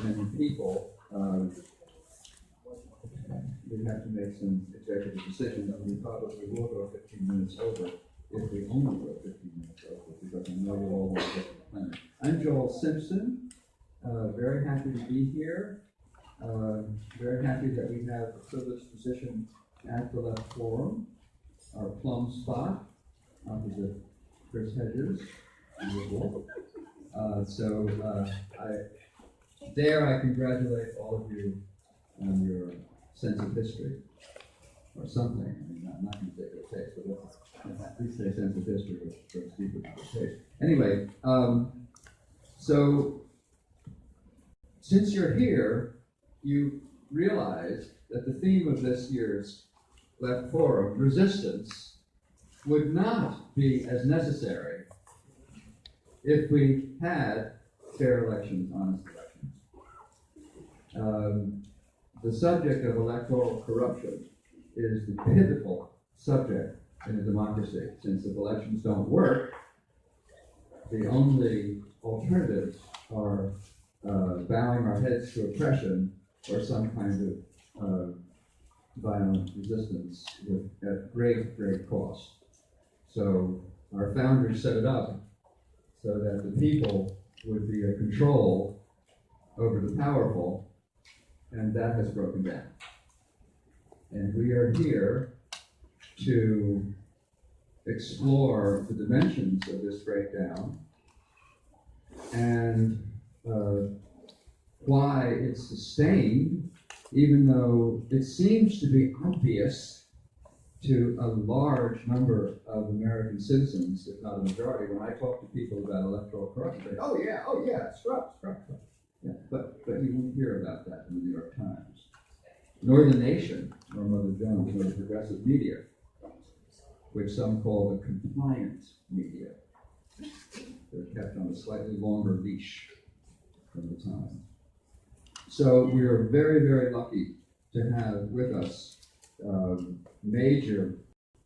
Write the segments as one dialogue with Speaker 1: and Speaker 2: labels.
Speaker 1: many people, we have to make some executive decisions, and we probably will go 15 minutes over if we only go 15 minutes over, because I know you all want to get to the plenary. I'm Joel Simpson, very happy to be here, very happy that we have a privileged position at the Left Forum, our plum spot, opposite Chris Hedges. I congratulate all of you on your sense of history, or something. I mean, I'm not going to say good taste, but let's at least say sense of history, which goes deeper than good taste. Anyway, so since you're here, you realize that the theme of this year's Left Forum, resistance, would not be as necessary if we had fair elections, honest elections. The subject of electoral corruption is the pivotal subject in a democracy. Since if elections don't work, the only alternatives are bowing our heads to oppression or some kind of violent resistance at great, great cost. So our founders set it up so that the people would be a control over the powerful, and that has broken down. And we are here to explore the dimensions of this breakdown and why it's sustained, even though it seems to be obvious to a large number of American citizens, if not a majority. When I talk to people about electoral corruption, they say, oh yeah, it's corrupt. Yeah, but you won't hear about that in the New York Times, nor The Nation, nor Mother Jones, nor the progressive media, which some call the compliant media. They're kept on a slightly longer leash from the Times. So we are very, very lucky to have with us major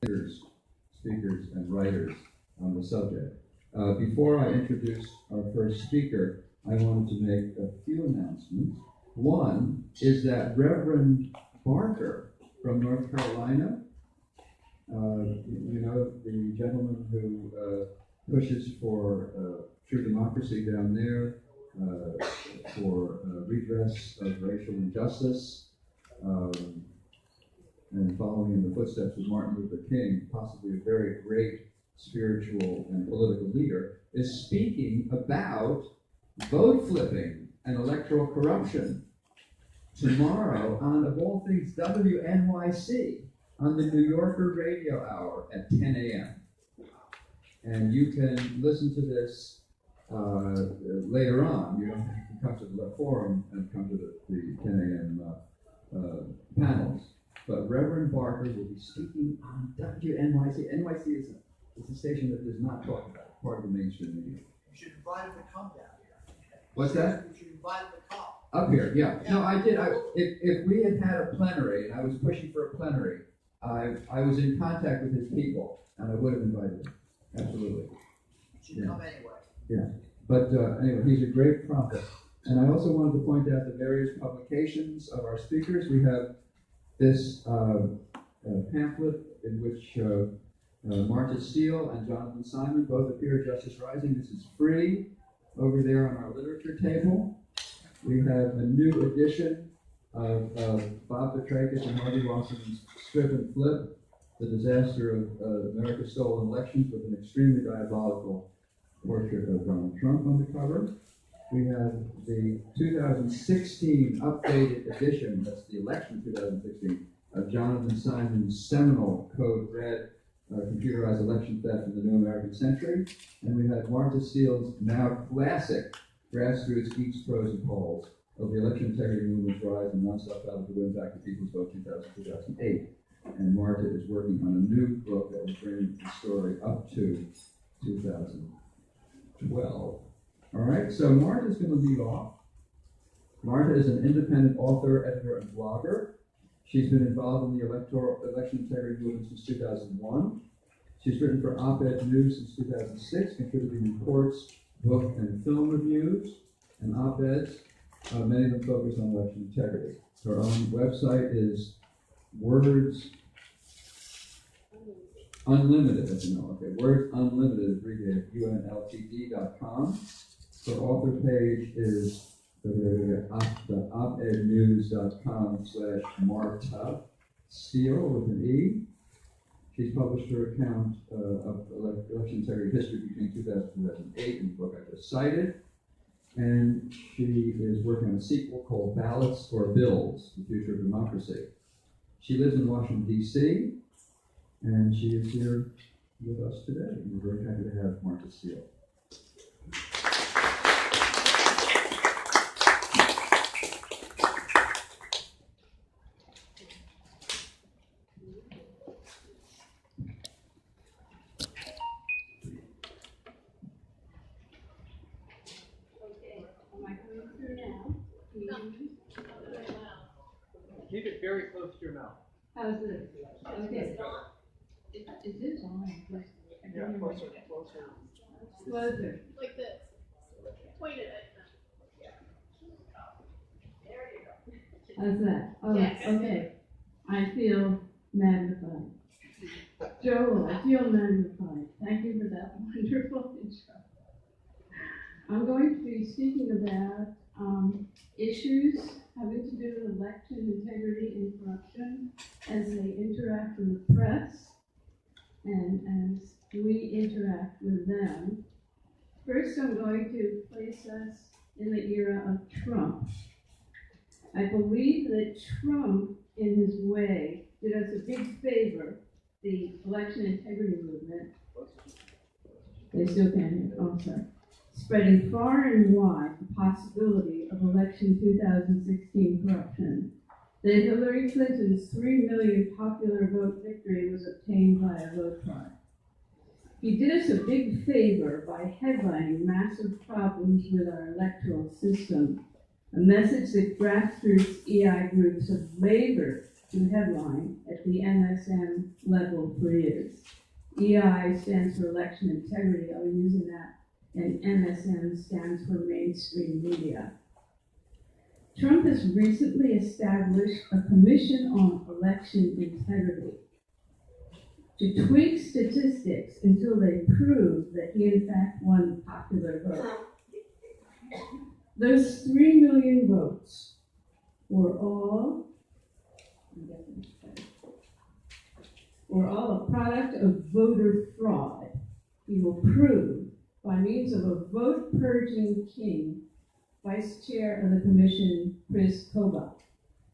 Speaker 1: speakers and writers on the subject. Before I introduce our first speaker, I wanted to make a few announcements. One is that Reverend Barker from North Carolina, you know, the gentleman who pushes for true democracy down there, for redress of racial injustice, and following in the footsteps of Martin Luther King, possibly a very great spiritual and political leader, is speaking about vote flipping and electoral corruption tomorrow on, of all things, WNYC, on the New Yorker Radio Hour at 10 a.m. And you can listen to this later on. You can come to the Forum and come to the 10 a.m. Panels. But Reverend Barker will be speaking on WNYC. NYC is a station that does not talk about it, part of the mainstream media.
Speaker 2: You should invite him to come down here.
Speaker 1: What's that?
Speaker 2: You should invite him to come.
Speaker 1: Up here, yeah. No, I did. If we had had a plenary, and I was pushing for a plenary, I was in contact with his people, and I would have invited him. Absolutely.
Speaker 2: You should come anyway.
Speaker 1: Yeah. But anyway, he's a great prophet. And I also wanted to point out the various publications of our speakers. We have this pamphlet in which Martha Steele and Jonathan Simon both appear at Justice Rising. This is free over there on our literature table. We have a new edition of Bob Petrakis and Harvey Wasserman's Strip and Flip, The Disaster of America's Stolen Elections, with an extremely diabolical portrait of Donald Trump on the cover. We have the 2016 updated edition, that's the election 2016, of Jonathan Simon's seminal Code Red, Computerized Election Theft in the New American Century. And we have Martha Steele's now classic Grassroots Geeks, Pros, and Polls of the Election Integrity Movement's Rise and Non-Stop Battle to Win Back the People's Vote 2000-2008. And Martha is working on a new book that will bring the story up to 2012. All right, so Martha's going to lead off. Martha is an independent author, editor, and blogger. She's been involved in the election integrity movement since 2001. She's written for Op-Ed News since 2006, contributing reports, book and film reviews, and op-eds Many of them focus on election integrity. Her own website is Words Unlimited, as you know, okay. Words Unlimited, abbreviated, UNLTD.com. Her author page is theopednews.com/Marta Steele with an E. She's published her account of election integrity history between 2000 and 2008 in the book I just cited. And she is working on a sequel called Ballots or Bills, The Future of Democracy. She lives in Washington, D.C., and she is here with us today. And we're very happy to have Marta Steele.
Speaker 3: Keep it very close to your mouth.
Speaker 4: How's this? Okay. Is this on?
Speaker 3: Yeah, closer.
Speaker 4: Closer.
Speaker 5: Like this. Point it at
Speaker 4: How's that? Oh,
Speaker 5: Yes.
Speaker 4: okay. I feel magnified. Joel, I feel magnified. Thank you for that wonderful intro. I'm going to be speaking about issues having to do with election integrity and corruption as they interact with the press and as we interact with them. First, I'm going to place us in the era of Trump. I believe that Trump, in his way, did us a big favor, the election integrity movement. They still can't hear. Oh, sorry. Spreading far and wide the possibility of election 2016 corruption. That Hillary Clinton's 3 million popular vote victory was obtained by a vote fraud. He did us a big favor by headlining massive problems with our electoral system, a message that grassroots EI groups have labored to headline at the MSM level for years. EI stands for election integrity. I'll be using that. And MSM stands for mainstream media. Trump has recently established a commission on election integrity to tweak statistics until they prove that he in fact won the popular vote. Those 3 million votes were all a product of voter fraud. He will prove by means of a vote-purging king, Vice Chair of the Commission, Chris Kobach.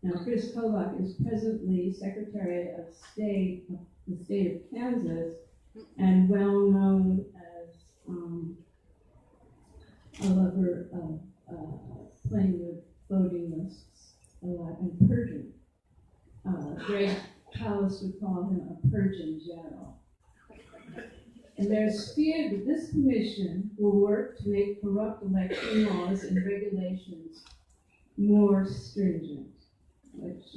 Speaker 4: Now, Chris Kobach is presently Secretary of State of the state of Kansas and well known as a lover of playing with voting lists a lot and purging. Greg Pallas would call him a purging general. And there's fear that this commission will work to make corrupt election laws and regulations more stringent. Which,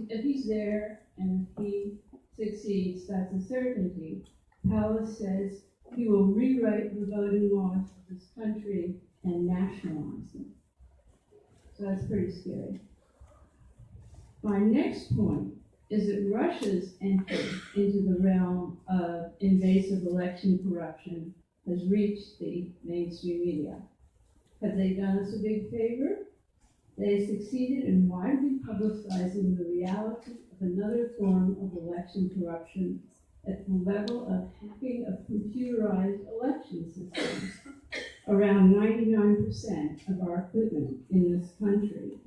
Speaker 4: if he's there and if he succeeds, that's a certainty. Pallas says he will rewrite the voting laws of this country and nationalize them. So that's pretty scary. My next point is that Russia's entry into the realm of invasive election corruption has reached the mainstream media. Have they done us a big favor? They succeeded in widely publicizing the reality of another form of election corruption at the level of hacking of computerized election systems. Around 99% of our equipment in this country.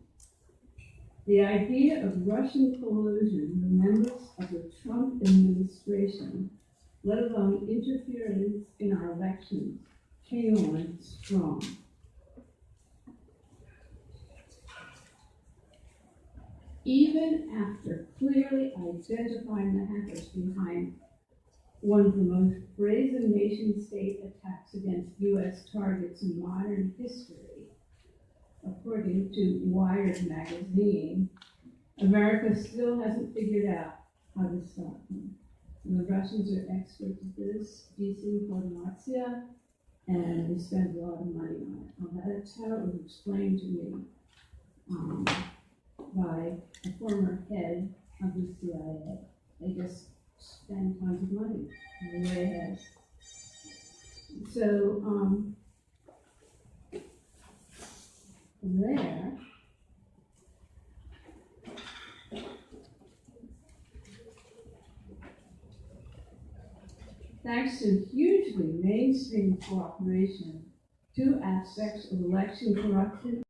Speaker 4: The idea of Russian collusion with members of the Trump administration, let alone interference in our elections, came on strong. Even after clearly identifying the hackers behind one of the most brazen nation-state attacks against U.S. targets in modern history, according to Wired magazine, America still hasn't figured out how to stop them. And the Russians are experts at this, disinformatia, and they spend a lot of money on it. That's how it was explained to me by a former head of the CIA. They just spend tons of money, and they're way ahead. So, from there, thanks to hugely mainstream cooperation, two aspects of election corruption.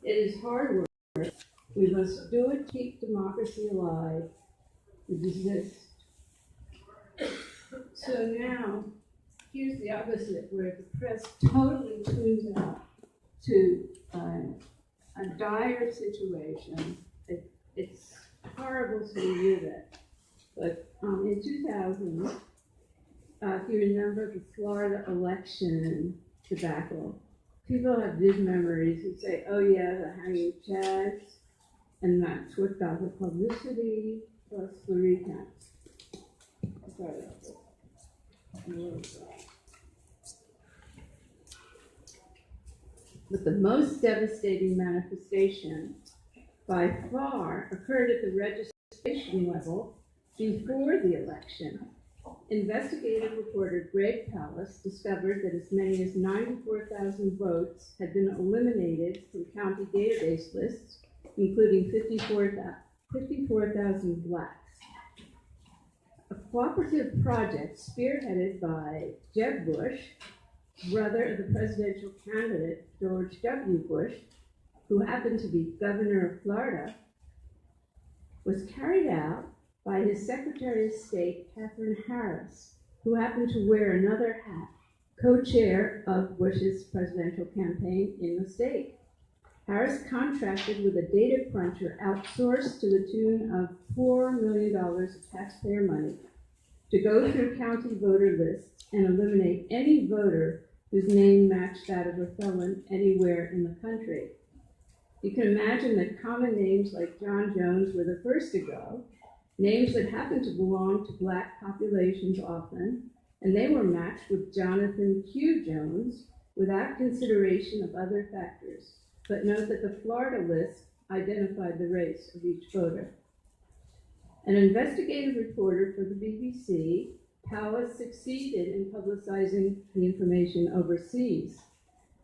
Speaker 4: It is hard work. We must do it to keep democracy alive. We resist. So now, here's the opposite, where the press totally tunes out to a dire situation. It's horrible to review that. But in 2000, if you remember the Florida election debacle, people have these memories and say, oh yeah, the hanging chads, and that's what got the publicity plus the recounts. Sorry about this. But the most devastating manifestation by far occurred at the registration level before the election. Investigative reporter Greg Pallas discovered that as many as 94,000 votes had been eliminated from county database lists, including 54,000 blacks. A cooperative project spearheaded by Jeb Bush, brother of the presidential candidate George W. Bush, who happened to be governor of Florida, was carried out by his Secretary of State, Katherine Harris, who happened to wear another hat, co-chair of Bush's presidential campaign in the state. Harris contracted with a data cruncher outsourced to the tune of $4 million of taxpayer money to go through county voter lists and eliminate any voter whose name matched that of a felon anywhere in the country. You can imagine that common names like John Jones were the first to go, names that happened to belong to black populations often, and they were matched with Jonathan Q. Jones without consideration of other factors. But note that the Florida list identified the race of each voter. An investigative reporter for the BBC, Pallas succeeded in publicizing the information overseas,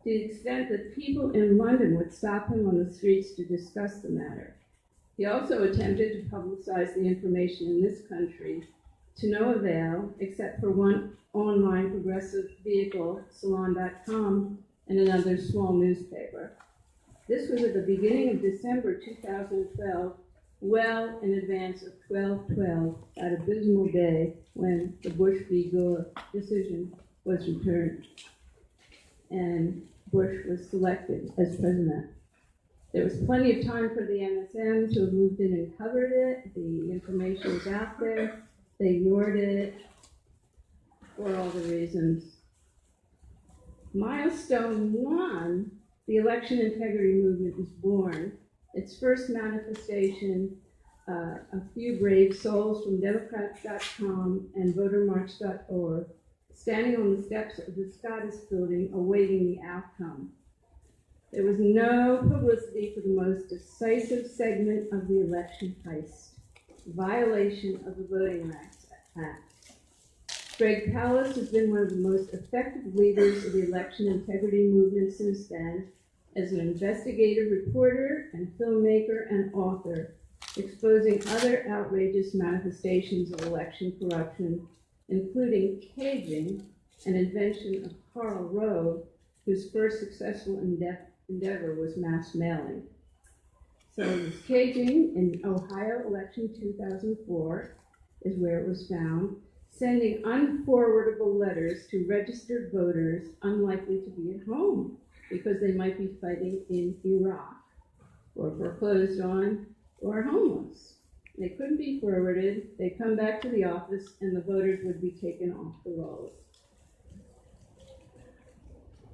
Speaker 4: to the extent that people in London would stop him on the streets to discuss the matter. He also attempted to publicize the information in this country to no avail, except for one online progressive vehicle, Salon.com, and another small newspaper. This was at the beginning of December 2012, well in advance of 12/12, that abysmal day when the Bush v. Gore decision was returned and Bush was selected as president. There was plenty of time for the MSM to have moved in and covered it. The information was out there. They ignored it for all the reasons. Milestone 1, the election integrity movement, was born. Its first manifestation, a few brave souls from Democrats.com and VoterMarch.org standing on the steps of the Scottish building awaiting the outcome. There was no publicity for the most decisive segment of the election heist, violation of the Voting Rights Act. Greg Pallas has been one of the most effective leaders of the election integrity movement since then, as an investigative reporter and filmmaker and author, exposing other outrageous manifestations of election corruption, including caging, an invention of Karl Rove, whose first successful endeavor was mass mailing. So this caging in Ohio election 2004 is where it was found, sending unforwardable letters to registered voters unlikely to be at home because they might be fighting in Iraq or foreclosed on or homeless. They couldn't be forwarded. They'd come back to the office and the voters would be taken off the rolls.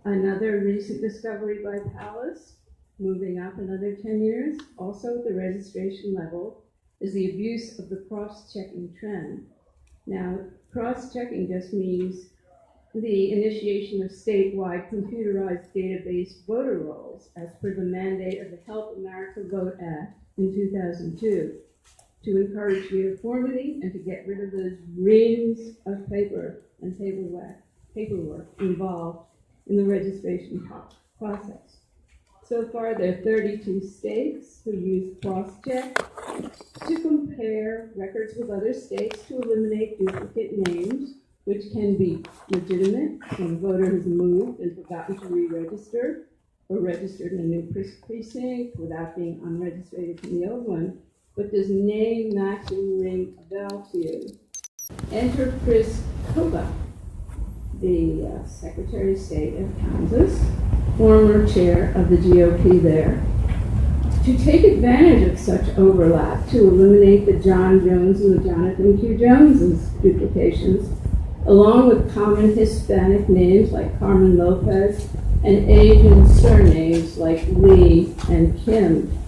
Speaker 4: Another recent discovery by Pallas, moving up another 10 years, also at the registration level, is the abuse of the cross-checking trend. Now, cross-checking just means the initiation of statewide computerized database voter rolls as per the mandate of the Help America Vote Act in 2002 to encourage uniformity and to get rid of those reams of paper and paperwork involved in the registration process. So far, there are 32 states who use cross-check to compare records with other states to eliminate duplicate names, which can be legitimate when a voter has moved and forgotten to re-register or registered in a new precinct without being unregistered from the old one. But does name matching ring a bell to you? Enter Chris Kobach, the Secretary of State of Kansas, former chair of the GOP there, to take advantage of such overlap to eliminate the John Jones and the Jonathan Q. Joneses duplications, along with common Hispanic names like Carmen Lopez and Asian surnames like Lee and Kim.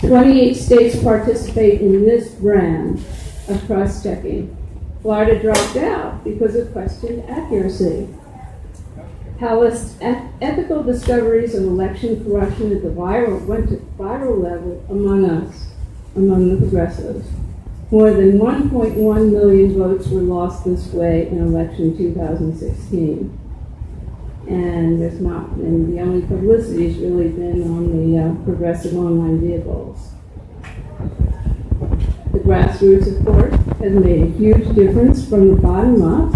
Speaker 4: 28 states participate in this brand of cross-checking. Florida dropped out because of questioned accuracy. Palace ethical discoveries of election corruption at the went to viral level among us, among the progressives. More than 1.1 million votes were lost this way in election 2016. And the only publicity has really been on the progressive online vehicles. The grassroots, of course, has made a huge difference from the bottom up.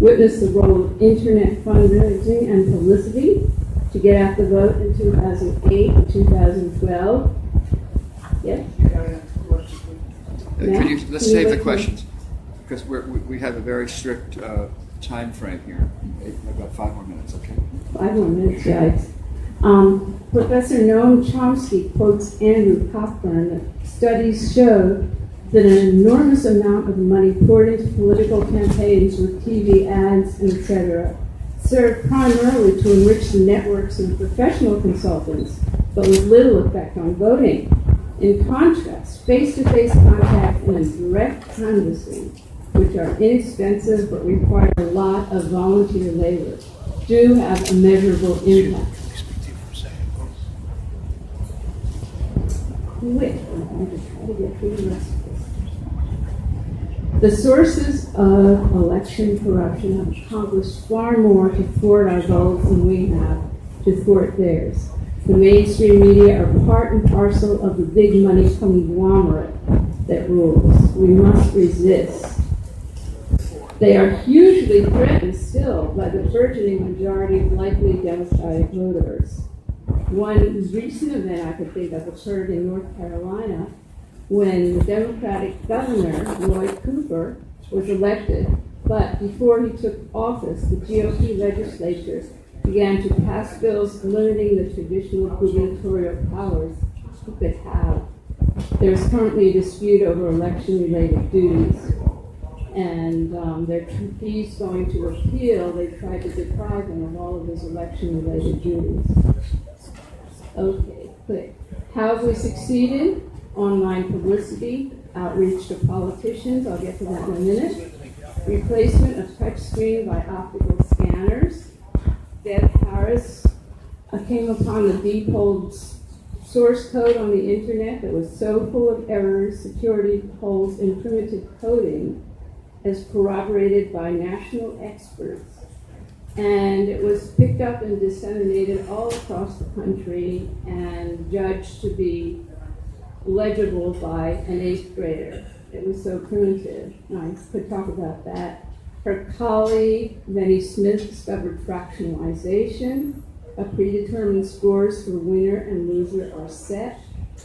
Speaker 4: Witness the role of internet fundraising and publicity to get out the vote in 2008 and 2012. Yes?
Speaker 1: Let's save the questions, because we have a very strict time frame here. I've got 5 more minutes, okay?
Speaker 4: 5 more minutes, guys. Professor Noam Chomsky quotes Andrew Cockburn that studies show that an enormous amount of money poured into political campaigns with TV ads and etc. served primarily to enrich the networks and professional consultants, but with little effect on voting. In contrast, face-to-face contact and direct canvassing, which are inexpensive but require a lot of volunteer labor, do have a measurable impact. Wait, I'm going to try to get through the rest of this. The sources of election corruption have accomplished far more to thwart our goals than we have to thwart theirs. The mainstream media are part and parcel of the big money conglomerate that rules. We must resist. They are hugely threatened still by the burgeoning majority of likely Democratic voters. One recent event I could think of occurred in North Carolina when the Democratic governor, Roy Cooper, was elected. But before he took office, the GOP legislature began to pass bills limiting the traditional gubernatorial powers he could have. There is currently a dispute over election-related duties. And he's going to appeal. They tried to deprive him of all of his election-related duties. Okay, quick. How have we succeeded? Online publicity, outreach to politicians. I'll get to that in a minute. Replacement of touchscreen by optical scanners. Deb Harris came upon the Deephold source code on the internet that was so full of errors, security holes, and primitive coding, as corroborated by national experts. And it was picked up and disseminated all across the country and judged to be legible by an 8th grader. It was so primitive. I could talk about that. Her colleague, Benny Smith, discovered fractionalization. Predetermined scores for winner and loser are set.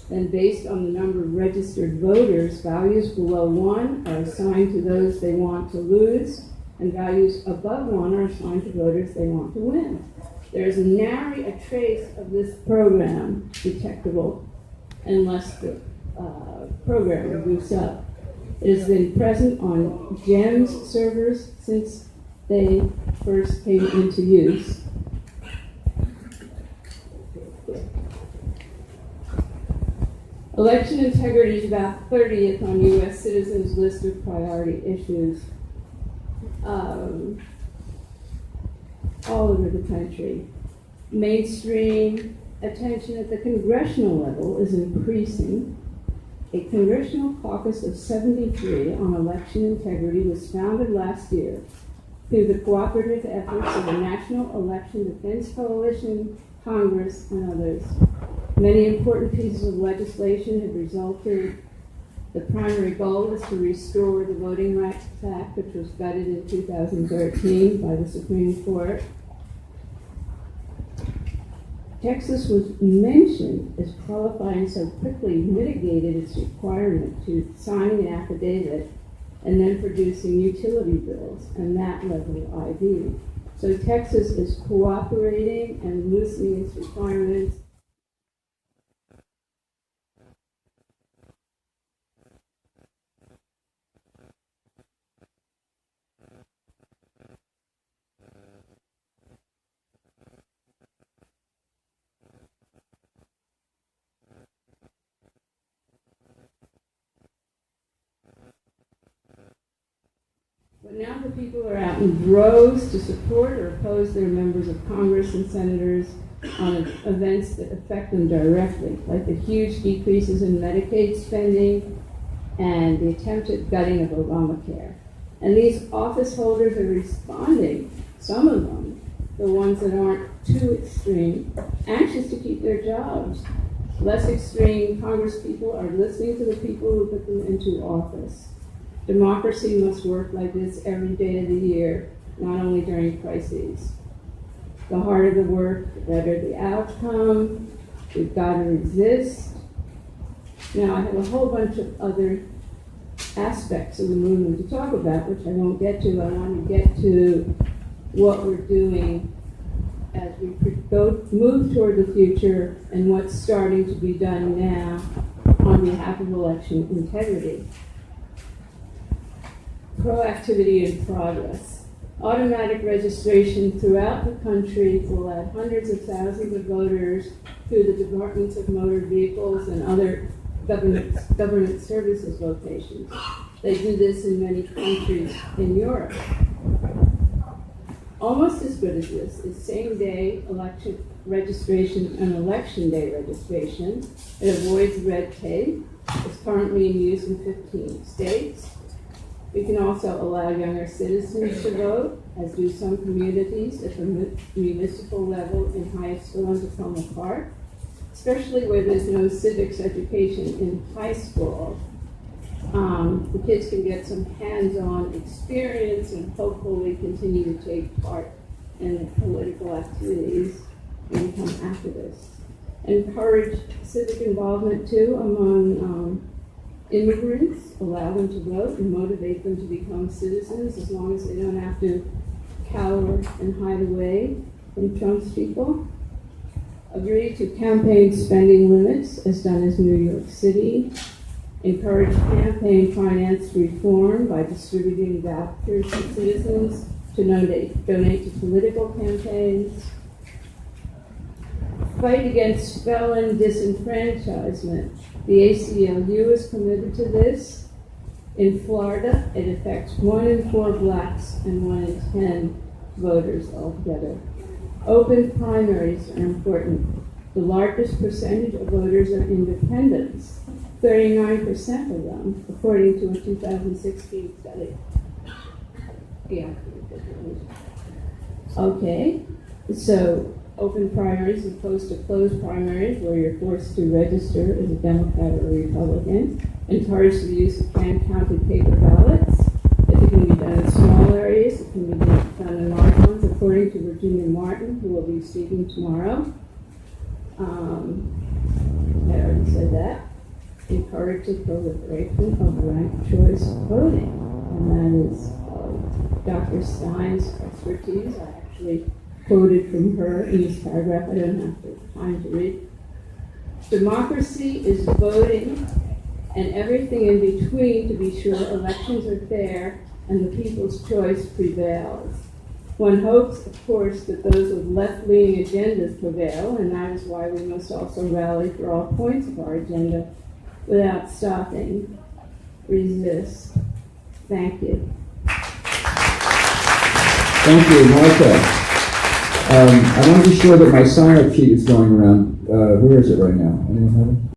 Speaker 4: Then based on the number of registered voters, values below 1 are assigned to those they want to lose, and values above 1 are assigned to voters they want to win. There is nary a trace of this program detectable unless the program boots up. It has been present on GEMS servers since they first came into use. Election integrity is about 30th on U.S. citizens' list of priority issues. all over the country. Mainstream attention at the congressional level is increasing. A congressional caucus of 73 on election integrity was founded last year through the cooperative efforts of the National Election Defense Coalition, Congress, and others. Many important pieces of legislation have resulted. The primary goal is to restore the Voting Rights Act, which was gutted in 2013 by the Supreme Court. Texas was mentioned as qualifying so quickly mitigated its requirement to sign an affidavit and then producing utility bills and that level of ID. So Texas is cooperating and loosening its requirements. But now the people are out in droves to support or oppose their members of Congress and senators on events that affect them directly, like the huge decreases in Medicaid spending and the attempted gutting of Obamacare. And these office holders are responding, some of them, the ones that aren't too extreme, anxious to keep their jobs. Less extreme Congress people are listening to the people who put them into office. Democracy must work like this every day of the year, not only during crises. The harder the work, the better the outcome. We've got to resist. Now, I have a whole bunch of other aspects of the movement to talk about, which I won't get to. I want to get to what we're doing as we move toward the future and what's starting to be done now on behalf of election integrity. Proactivity and progress. Automatic registration throughout the country will add hundreds of thousands of voters through the Departments of Motor Vehicles and other government services locations. They do this in many countries in Europe. Almost as good as this is same-day election registration and election day registration. It avoids red tape. It's currently in use in 15 states. We can also allow younger citizens to vote, as do some communities at the municipal level in high school and Tacoma Park, especially where there's no civics education in high school. The kids can get some hands-on experience and hopefully continue to take part in political activities and become activists. Encourage civic involvement too among immigrants, allow them to vote and motivate them to become citizens as long as they don't have to cower and hide away from Trump's people. Agree to campaign spending limits as done as New York City. Encourage campaign finance reform by distributing vouchers to citizens to donate to political campaigns. Fight against felon disenfranchisement. The ACLU is committed to this. In Florida, it affects 1 in 4 blacks and 1 in 10 voters altogether. Open primaries are important. The largest percentage of voters are independents, 39% of them, according to a 2016 study. Yeah. Okay, so open primaries as opposed to closed primaries where you're forced to register as a Democrat or a Republican. Encourage the use of hand-counted paper ballots. If it can be done in small areas, it can be done in large ones, according to Virginia Martin, who will be speaking tomorrow. I already said that. Encourage the proliferation of ranked choice voting. And that is Dr. Stein's expertise. I actually quoted from her in this paragraph. I don't have time to read. Democracy is voting and everything in between to be sure elections are fair and the people's choice prevails. One hopes, of course, that those with left-leaning agendas prevail, and that is why we must also rally for all points of our agenda without stopping. Resist. Thank you.
Speaker 1: Thank you, Martha. I want to be sure that my sign-up sheet is going around. Where is it right now? Anyone have it?